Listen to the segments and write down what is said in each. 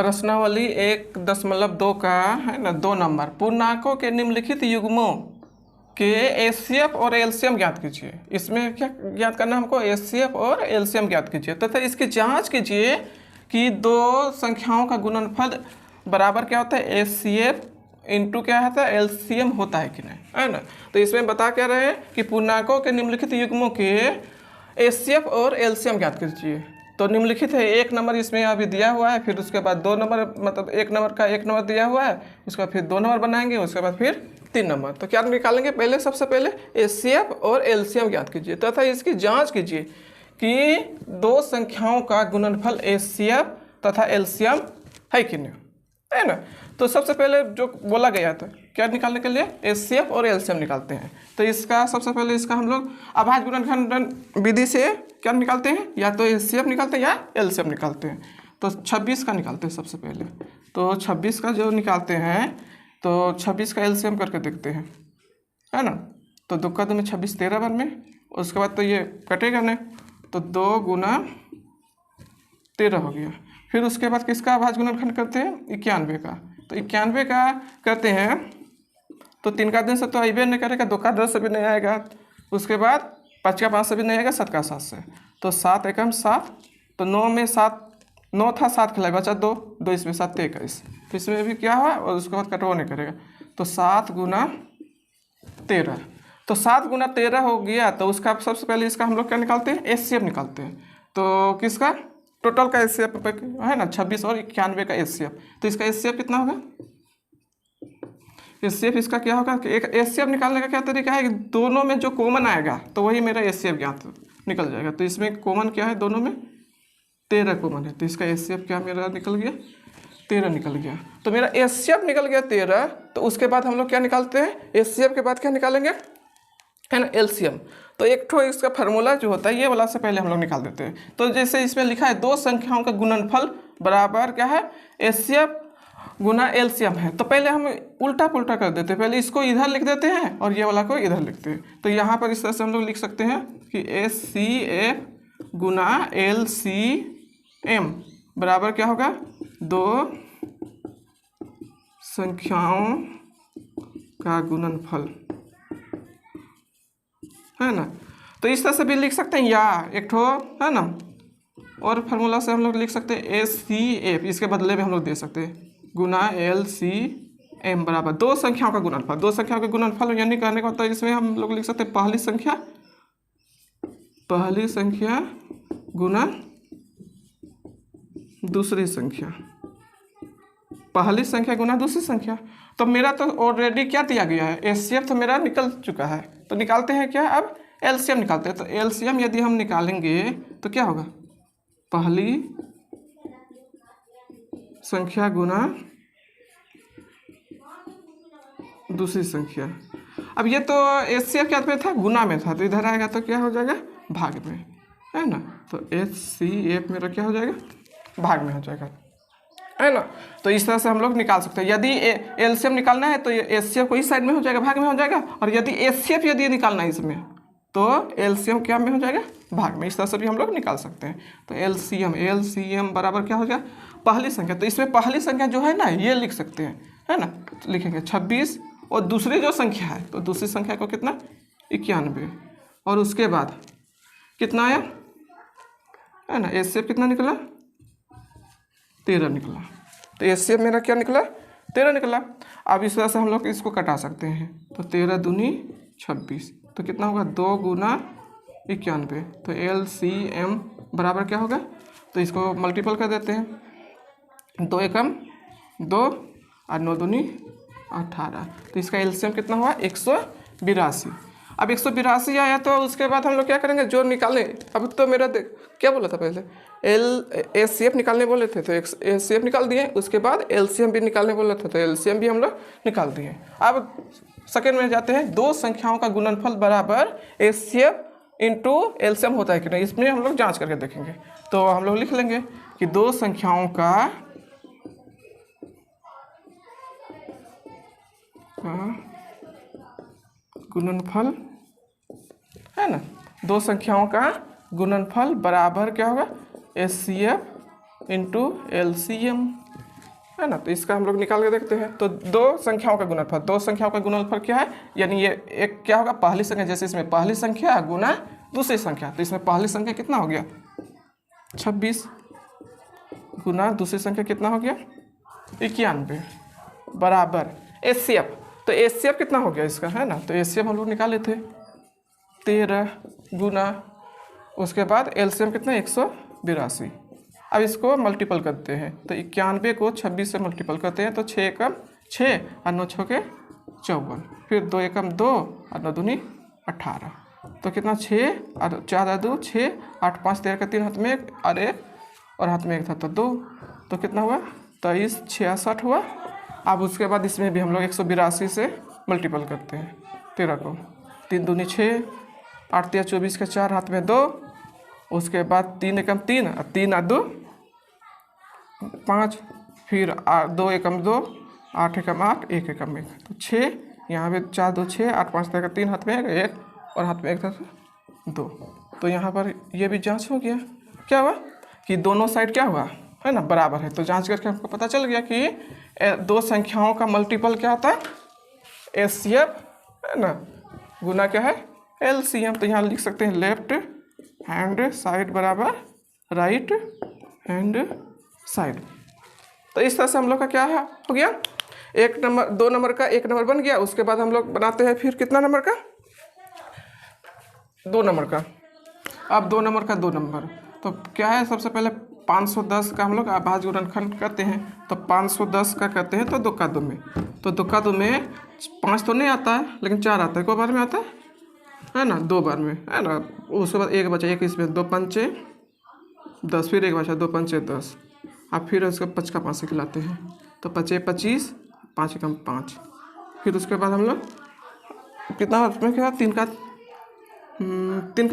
प्रश्नावली 1.2 का है ना 2 नंबर, पूर्णांकों के निम्नलिखित युग्मों के एचसीएफ और एलसीएम ज्ञात कीजिए। इसमें क्या ज्ञात करना है हमको? एचसीएफ और एलसीएम ज्ञात कीजिए तथा इसकी जांच कीजिए कि दो संख्याओं का गुणनफल बराबर क्या होता है, एचसीएफ इंटू क्या होता है, एलसीएम होता है कि नहीं, है ना। तो इसमें बता क्या रहे हैं कि पूर्णांकों के निम्नलिखित युग्मों के एचसीएफ और एलसीएम ज्ञात कीजिए। तो निम्नलिखित है 1 नंबर इसमें अभी दिया हुआ है, फिर उसके बाद 2 नंबर, मतलब 1 नंबर का 1 नंबर दिया हुआ है, उसके बाद फिर 2 नंबर बनाएंगे, उसके बाद फिर 3 नंबर। तो क्या निकालेंगे? पहले सबसे पहले एचसीएफ और एलसीएम ज्ञात कीजिए तथा इसकी जांच कीजिए कि दो संख्याओं का गुणनफल एचसीएफ तथा एलसीएम है कि नहीं, है ना। तो सबसे पहले जो बोला गया था क्या निकालने के लिए, एचसीएफ और एलसीएम निकालते हैं। तो इसका सबसे पहले इसका हम लोग अभाज्य गुणनखंडन विधि से क्या निकालते हैं, या तो एचसीएफ निकालते हैं या एलसीएम निकालते हैं। तो 26 का निकालते हैं सबसे पहले। तो 26 का जो निकालते हैं तो 26 का एलसीएम करके देखते हैं, है ना। तो 2 का 2 में 26, 13 बार में, उसके बाद तो ये कटेगा नहीं, तो 2 गुना 13 हो गया। फिर उसके बाद किसका अभाज्य गुणनखंड करते हैं, 91 का। तो 91 का करते हैं तो 3 का 3 से तो आइबे नहीं करेगा, 2 का 10 से भी नहीं आएगा, उसके बाद 5 का 5 से भी नहीं आएगा, 7 का 7 से, तो 7 एकम 7, तो 9 में 7, 9 था 7 खिलाए बचा 2, 2 इसमें 7 21, तो इसमें भी क्या हुआ, और उसके बाद कटवा नहीं करेगा, तो 7 गुना 13। तो 7 गुना 13 हो गया। तो उसका सबसे पहले इसका हम लोग क्या निकालते हैं, एचसीएफ निकालते हैं। तो किसका टोटल का एचसीएफ है ना, 26 और 91 का एचसीएफ। तो इसका एचसीएफ कितना होगा, एचसीएफ इसका क्या होगा कि एक एचसीएफ निकालने का क्या तरीका है कि दोनों में जो कॉमन आएगा तो वही मेरा एचसीएफ ज्ञात निकल जाएगा। तो इसमें कॉमन क्या है, दोनों में 13 कॉमन है, तो इसका एचसीएफ क्या मेरा निकल गया, 13 निकल गया। तो मेरा एचसीएफ निकल गया 13। तो उसके बाद हम लोग क्या निकालते हैं, एचसीएफ के बाद क्या निकालेंगे, है ना, एलसीएम। तो एक ठो इसका फार्मूला जो होता है ये वाला से पहले हम लोग निकाल देते हैं। तो जैसे इसमें लिखा है दो संख्याओं का गुणनफल बराबर क्या है, एचसीएफ गुना एलसीएम है। तो पहले हम उल्टा पुल्टा कर देते हैं, पहले इसको इधर लिख देते हैं और ये वाला को इधर लिखते हैं। तो यहाँ पर इस तरह से हम लोग लिख सकते हैं कि एचसीएफ गुना एलसीएम बराबर क्या होगा, दो संख्याओं का गुणनफल, है ना। तो इस तरह से भी लिख सकते हैं, या एक ठो है ना और फार्मूला से हम लोग लिख सकते हैं एचसीएफ, इसके बदले में हम लोग दे सकते हैं गुना एलसीएम बराबर दो संख्याओं का गुणनफल। दो संख्याओं का गुणनफल यानी कहने का होता है, इसमें हम लोग लिख सकते हैं पहली संख्या गुना दूसरी संख्या, पहली संख्या गुना दूसरी संख्या। तो मेरा तो ऑलरेडी क्या दिया गया है, एचसीएफ तो मेरा निकल चुका है। तो निकालते हैं क्या, अब एलसीएम निकालते हैं। तो एलसीएम यदि हम निकालेंगे तो क्या होगा, पहली संख्या गुना दूसरी संख्या। अब ये तो एचसीएफ क्या में था, गुना में था, तो इधर आएगा तो क्या हो जाएगा, भाग में, है ना। तो एचसीएफ मेरा क्या हो जाएगा, भाग में हो जाएगा, है ना। तो इस तरह से हम लोग निकाल सकते हैं। यदि एलसीएम निकालना है तो एचसीएफ को इस साइड में हो जाएगा, भाग में हो जाएगा, और यदि एचसीएफ यदि निकालना है इसमें तो एलसीएम क्या में हो जाएगा, भाग में। इस तरह से भी हम लोग निकाल सकते हैं। तो एलसीएम बराबर क्या हो जाएगा, पहली संख्या। तो इसमें पहली संख्या जो है ना ये लिख सकते हैं, है ना। तो लिखेंगे 26 और दूसरी जो संख्या है तो दूसरी संख्या को कितना, 91, और उसके बाद कितना आया, है ना, एचसीएफ कितना निकला, 13 निकला। तो एचसीएफ मेरा क्या निकला, 13 निकला। अब इस तरह से हम लोग इसको कटा सकते हैं। तो 13 दूनी 26, तो कितना होगा, 2 गुना 91। तो एलसीएम बराबर क्या होगा, तो इसको मल्टीपल कर देते हैं, 2 एकम 2 और 9 दूनी 18। तो इसका एलसीएम कितना हुआ, 182। अब 182 आया तो उसके बाद हम लोग क्या करेंगे, जो निकालें। अब तो मेरा देख क्या बोला था पहले, एचसीएफ निकालने बोले थे तो एचसीएफ निकाल दिए, उसके बाद एलसीएम भी निकालने बोला था तो एलसीएम भी हम लोग निकाल दिए। अब सेकेंड में जाते हैं, दो संख्याओं का गुणनफल बराबर एचसीएफ इंटू एलसीएम होता है कि नहीं, इसमें हम लोग जांच करके देखेंगे। तो हम लोग लिख लेंगे कि दो संख्याओं का गुणनफल, है ना, दो संख्याओं का गुणनफल बराबर क्या होगा, एचसीएफ इंटू एलसीएम। है ना। तो इसका हम लोग निकाल के देखते हैं। तो दो संख्याओं का गुणनफल, दो संख्याओं का गुणनफल क्या है, यानी ये एक क्या होगा, पहली संख्या, जैसे इसमें पहली संख्या गुना दूसरी संख्या, तो इसमें पहली संख्या कितना हो गया 26 गुना दूसरी संख्या कितना हो गया 91 बराबर एचसीएफ। तो एचसीएफ कितना हो गया इसका, है ना। तो एचसीएफ हम लोग निकाले थे 13 गुना, उसके बाद एलसीएम कितना 182। अब इसको मल्टीपल करते हैं, तो 91 को 26 से मल्टीपल करते हैं, तो 6 एकम 6 और 9 छके 54, फिर 2 एकम 2 और 9 दूनी 18, तो कितना 6 और 4 2 6, 8 5 13 का 3 हाथ में 1 और 1 और हाथ में 1 था तो 2, तो कितना हुआ 23 66 हुआ। अब उसके बाद इसमें भी हम लोग 182 से मल्टीपल करते हैं 13 को, 3 दूनी 6, 8 3 24 का 4 हाथ में 2, उसके बाद 3 एकम 3 और 3 और 2 5, फिर 2 एकम 2, 8 एकम 8, 1 एकम 1, तो 6, यहाँ पे 4 2 6, 8 5 का 3 हाथ में 1 और हाथ में 1 था 2, तो यहाँ पर ये भी जांच हो गया। क्या हुआ कि दोनों साइड क्या हुआ, है ना, बराबर है। तो जांच करके हमको पता चल गया कि दो संख्याओं का मल्टीपल क्या होता है एचसीएफ, है ना, गुना क्या है एलसीएम। तो यहाँ लिख सकते हैं लेफ्ट हैंड साइड बराबर राइट हैंड साइड। तो इस तरह से हम लोग का क्या है हो गया, 1 नंबर 2 नंबर का 1 नंबर बन गया। उसके बाद हम लोग बनाते हैं फिर कितना नंबर का 2 नंबर का। अब 2 नंबर का 2 नंबर, तो क्या है, सबसे पहले 510 का हम लोग अभाज्य गुणनखंड करते हैं। तो 510 का करते हैं तो 2 का 2 में, तो 2 का 2 में 5 तो नहीं आता है लेकिन 4 आता है, को बार में आता है ना, 2 बार में, है ना। उसके बाद 1 बचा, 1 इसमें 2 पंचे 10, फिर 1 बचा 2 पंचे 10, अब फिर उसका 5 का 5 से खिलाते हैं, तो 5 25, 5 एकम 5, फिर उसके बाद हम लोग कितना उसमें क्या 3 का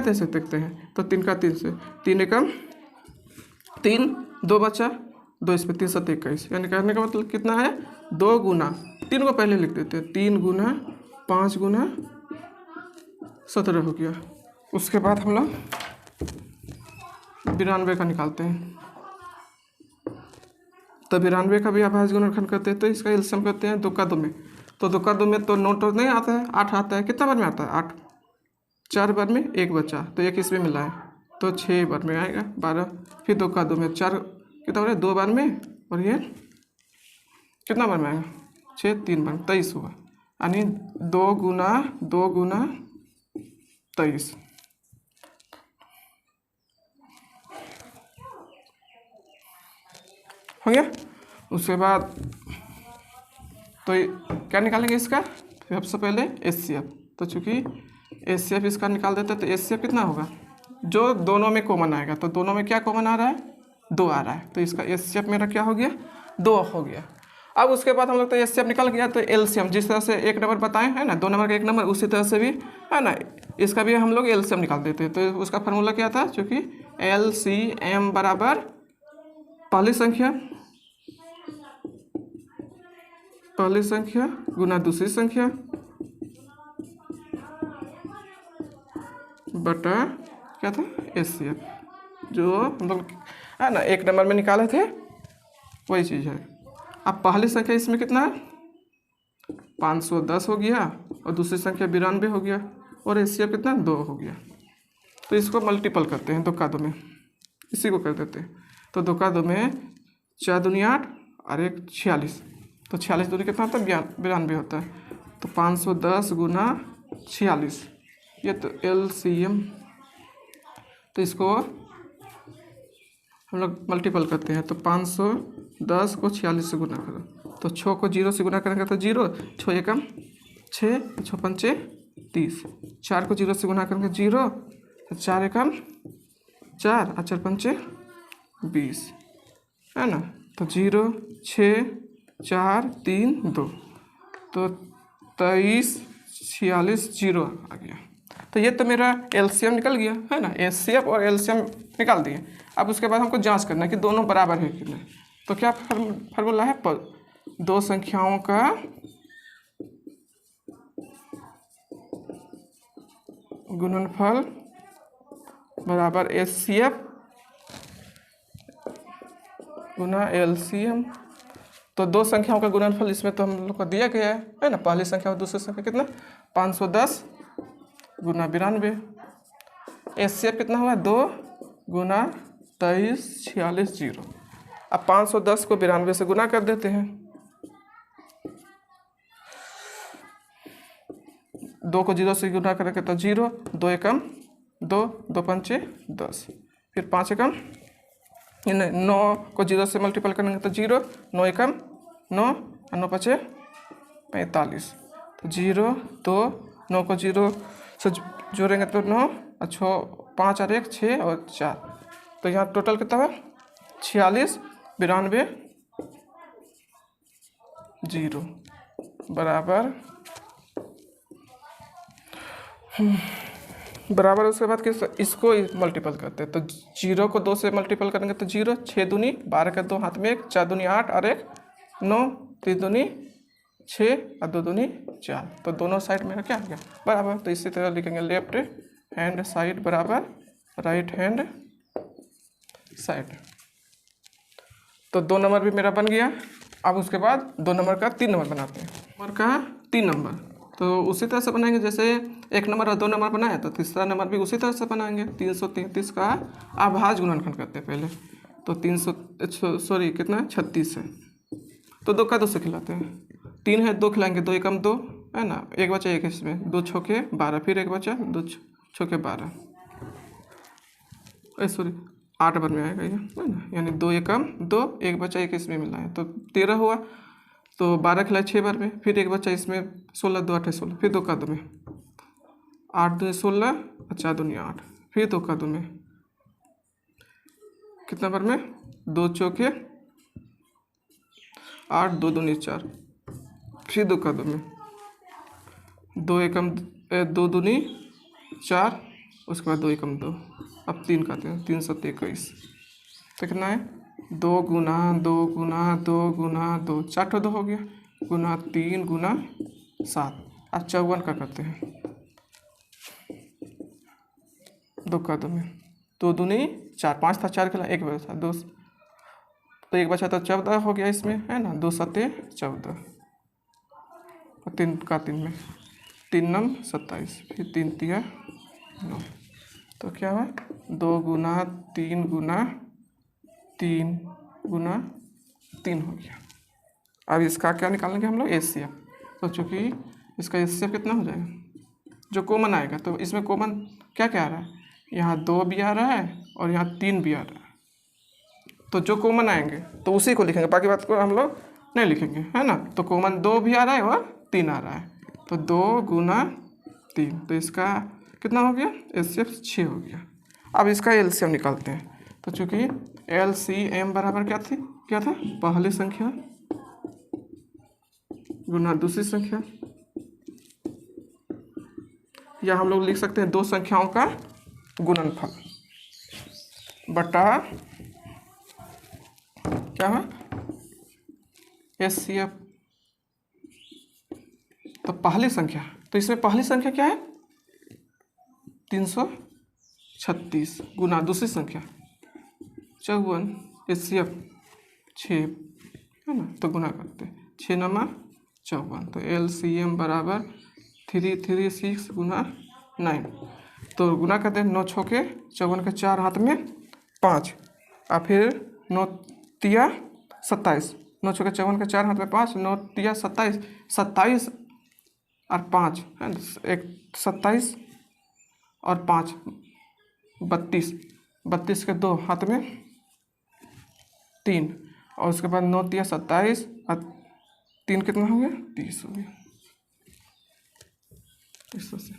3 से देखते हैं, तो 3 का 3 से 3 एकम 3, 2 बचा 2 इसमें 3 7 21, यानी कहने का मतलब कितना है 2 गुना 3 को पहले लिख देते हैं, 3 गुना 5 गुना 17 हो गया। उसके बाद हम लोग 92 का निकालते हैं, तो 92 का भी अभाज्य गुणनखंड करते हैं, तो इसका एलसीएम करते हैं 2 का 2 में, तो 2 का 2 में तो 9 तो नहीं आता है, 8 आता है, कितना बार में आता है 8, 4 बार में 1 बचा, तो 1 इसमें मिला है, तो 6 बार में आएगा 12, फिर 2 का 2 में 4 कितना हो रहा है 2 बार में, और ये कितना बार में आएगा 6 3 बार 23 हुआ, यानी 2 गुना 23 हो गया। उसके बाद तो क्या निकालेंगे इसका, सबसे पहले एचसीएफ, तो चूँकि एचसीएफ इसका निकाल देते हैं, तो एचसीएफ कितना होगा जो दोनों में कॉमन आएगा, तो दोनों में क्या कॉमन आ रहा है 2 आ रहा है, तो इसका एचसीएफ मेरा क्या हो गया 2 हो गया। अब उसके बाद हम लोग तो एचसीएफ निकल गया, तो एलसीएम जिस तरह से 1 नंबर बताए हैं ना 2 नंबर का 1 नंबर, उसी तरह से भी है ना इसका भी हम लोग एलसीएम निकाल देते हैं। तो उसका फार्मूला क्या था, चूँकि एलसीएम बराबर पहली संख्या गुना दूसरी संख्या बटा क्या था एचसीएफ, जो हम लोग है ना 1 नंबर में निकाले थे वही चीज़ है। अब पहली संख्या इसमें कितना है 510 हो गया, और दूसरी संख्या 92 हो गया, और एचसीएफ कितना 2 हो गया। तो इसको मल्टीपल करते हैं 2 का 2 में, इसी को कर देते हैं, तो 2 का 2 में 4 दूनी 8 और 1 46, तो 46 दूनी कितना होता है 92 होता है, तो 510 गुना 46, ये तो एलसीएम। तो इसको हम लोग मल्टीपल करते हैं, तो 510 को 46 से गुना करो, तो 6 को 0 से गुना करेंगे तो 0, 6 एकम 6, 6 पंचे 30, 4 को 0 से गुना करेंगे 0, 4 एकम 4 और 4 पंचे 20, है ना, तो 0 6 4 3 2, तो 23 46 0 आ गया। तो ये तो मेरा एलसीएम निकल गया, है ना, एचसीएफ और एलसीएम निकाल दिए। अब उसके बाद हमको जांच करना है कि दोनों बराबर है कि नहीं। तो क्या फार्मूला है, दो संख्याओं का गुणनफल बराबर एचसीएफ गुना एलसीएम। तो तो दो संख्याओं का गुणनफल इसमें तो हम लोग को दिया गया है ना। पहली संख्या और दूसरी संख्या कितना 510 गुना 92। एचसीएफ कितना हुआ 2 गुना 23 46 0। अब 510 को 92 से गुना कर देते हैं। 2 को 0 से गुना करेंगे तो 0, 2 एकम 2, 2 पंचे 10, फिर 5 एकम नहीं 9 को 0 से मल्टीपल करेंगे तो 0, 9 एकम 9 और 9 पचे 45, तो 0 2 9 को 0 से जोड़ेंगे तो 9 और 5 और 1 6 और 4, तो यहाँ टोटल कितना है 46 92 0 बराबर उसके बाद किस इसको मल्टीपल करते हैं। तो 0 को 2 से मल्टीपल करेंगे तो 0, 6 दूनी 12 के 2 हाथ में 1, 4 दूनी 8 और 1 9, 3 दूनी 6 और 2 दूनी 4, तो दोनों साइड मेरा क्या आ गया बराबर। तो इसी तरह लिखेंगे लेफ्ट हैंड साइड बराबर राइट हैंड साइड। तो 2 नंबर भी मेरा बन गया। अब उसके बाद 2 नंबर का 3 नंबर बनाते हैं। नंबर का 3 नंबर तो उसी तरह से बनाएंगे जैसे 1 नंबर और 2 नंबर बनाए, तो तीसरा नंबर भी उसी तरह से बनाएंगे। 333 का आभाज्य गुणनखंड करते हैं पहले। तो 36 है, तो 2 का 2 से खिलाते हैं। 3 है 2 खिलाएंगे, 2 एकम 2 है ना, 1 बचा 1 इसमें, 2 छोके 12, फिर 1 बचा 2 छोके 12, 8 बार में आएगा ये है ना, यानी 2 एकम 2, 1 बचा 1 इसमें मिला है, तो 13 हुआ। तो 12 खिलाए 6 बार में, फिर 1 बचा इसमें 16, 2 8 16, फिर 2 का 2 में 8 2 16 और 4 दूनी 8, फिर 2 का 2 में कितना बार में 2 चौके 8, 2 दूनी 4, फिर 2 का 2 में 2 एकम 2 दूनी 4, उसके बाद 2 एकम 2, अब 3 का 3 323, तो कितना है 2 गुना 2 गुना 2 गुना 2, 4 2 हो गया, गुना 3 गुना 7। अब 54 का करते हैं 2 का 2 में, 2 दूनी 4, 5 था 4 खिला 1 बचा 2, तो 1 बचा तो 14 हो गया इसमें है ना, 2 7 14, और 3 का 3 में 3 9 27, फिर 3 3 9, तो क्या हुआ 2 गुना 3 गुना 3 गुना 3 हो गया। अब इसका क्या निकालेंगे हम लोग एचसीएफ। तो चूँकि इसका एचसीएफ कितना हो जाएगा जो कॉमन आएगा, तो इसमें कॉमन क्या क्या आ रहा है, यहाँ 2 भी आ रहा है और यहाँ 3 भी आ रहा है, तो जो कॉमन आएंगे तो उसी को लिखेंगे, बाकी बात को हम लोग नहीं लिखेंगे है ना। तो कॉमन 2 भी आ रहा है और 3 आ रहा है, तो 2 गुना 3, तो इसका कितना हो गया एचसीएफ 6 हो गया। अब इसका एलसीएम निकालते हैं। तो चूँकि एलसीएम बराबर क्या था पहली संख्या गुना दूसरी संख्या, या हम लोग लिख सकते हैं 2 संख्याओं का गुणनफल बटा क्या है एचसीएफ। तो पहली संख्या, तो इसमें पहली संख्या क्या है 336 गुना दूसरी संख्या 54, एचसीएफ 6 है ना, तो गुना करते हैं 6 9 54, तो एलसीएम बराबर 336 गुना 9, तो गुना करते हैं 9 6 के 54 के 4 हाथ में 5, और फिर 9 तिया 27, 9 6 के 54 के 4 हाथ में 5, 9 तिया 27, 27 और 5 है ना, 27 और 5 32, 32 के 2 हाथ में 3, और उसके बाद 9 तिया 27 और 3 कितना हो गया 30 हो गया। इस तरह से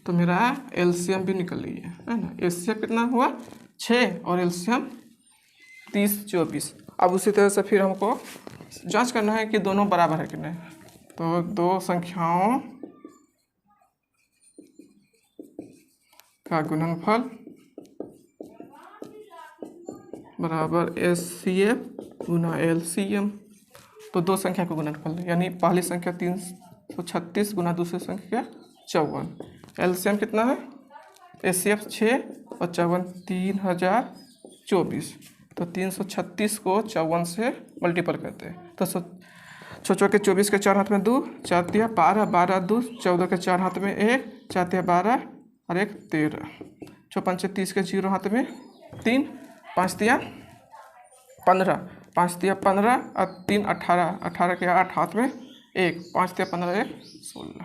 तो मेरा एलसीएम भी निकल गई है ना। एचसीएफ कितना हुआ 6 और एलसीएम 30 24। अब उसी तरह से फिर हमको जांच करना है कि दोनों बराबर है कि नहीं। तो 2 संख्याओं का गुणनफल बराबर एचसीएफ गुना एलसीएम। तो 2 संख्या का गुणनफल यानी पहली संख्या 336 गुना दूसरी संख्या 54। एलसीएम कितना है एचसीएफ 6 और 54 3024, तो 336 को 54 से मल्टीपल करते हैं। तो छो के 24 के 4 हाथ में 2, 4 तिया 12, 12 2, 14 के 4 हाथ में 1, 4 तिया 12 और 1 13, 4 5 30 के 0 हाथ में 3, 5 तिया 15, 5 तिया 15 और 3 18, 18 के 8 हाथ में 1, 5 तिया 15 1 16।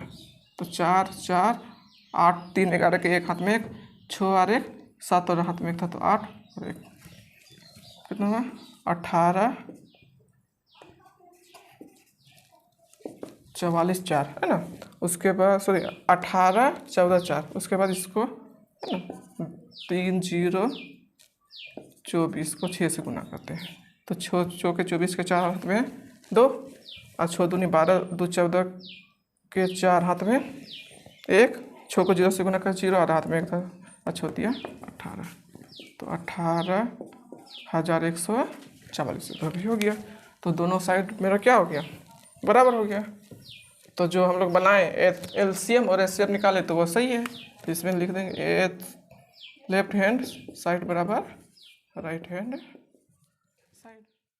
तो 4 4 8 3 11 के 1 हाथ में 1, 6 और 1 7 और हाथ में 1 था तो 8 और 1 कितना हुआ 18 44 4 है ना। उसके बाद सॉरी 18 14 4, उसके बाद इसको है ना 3 0 24 को 6 से गुना करते हैं। तो छो के 24 के 4 हाथ में 2 और 6 दूनी 12, 2 14 के 4 हाथ में 1, 6 को 0 से गुना कर 0 और हाथ में 1 था और 6 दिया 18। तो 18,144 तो भी हो गया। तो दोनों साइड मेरा क्या हो गया, बराबर हो गया। तो जो हम लोग बनाए एलसीएम और एचसीएफ निकाले तो वो सही है। तो इसमें लिख देंगे लेफ्ट हैंड साइड बराबर राइट हैंड